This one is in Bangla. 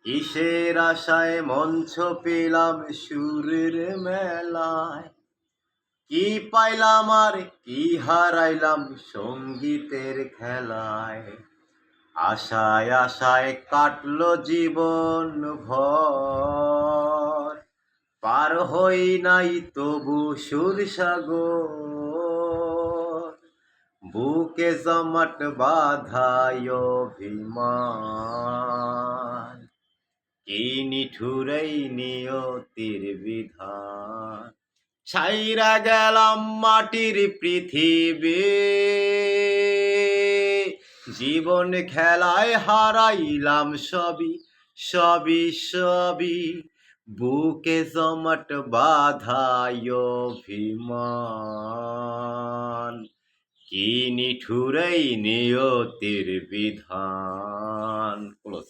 কিসের আশায় মঞ্চ পেলাম সুরের মেলায়, কি পাইলাম আর কি হারাইলাম সঙ্গীতের খেলায়। আশায় আশায় কাটলো জীবন ভর, পার হই নাই তবু সুরসাগর। বুকে জমাট বাঁধায় অভিমান, কি নিঠুরেই নিয়তির বিধান। ছাইরা গেলাম মাটির পৃথিবী, জীবন খেলায় হারাইলাম সবই সবই সবই। বুকে জমাট বাঁধায় অভিমান, কি নিঠুরেই নিয়তির বিধান।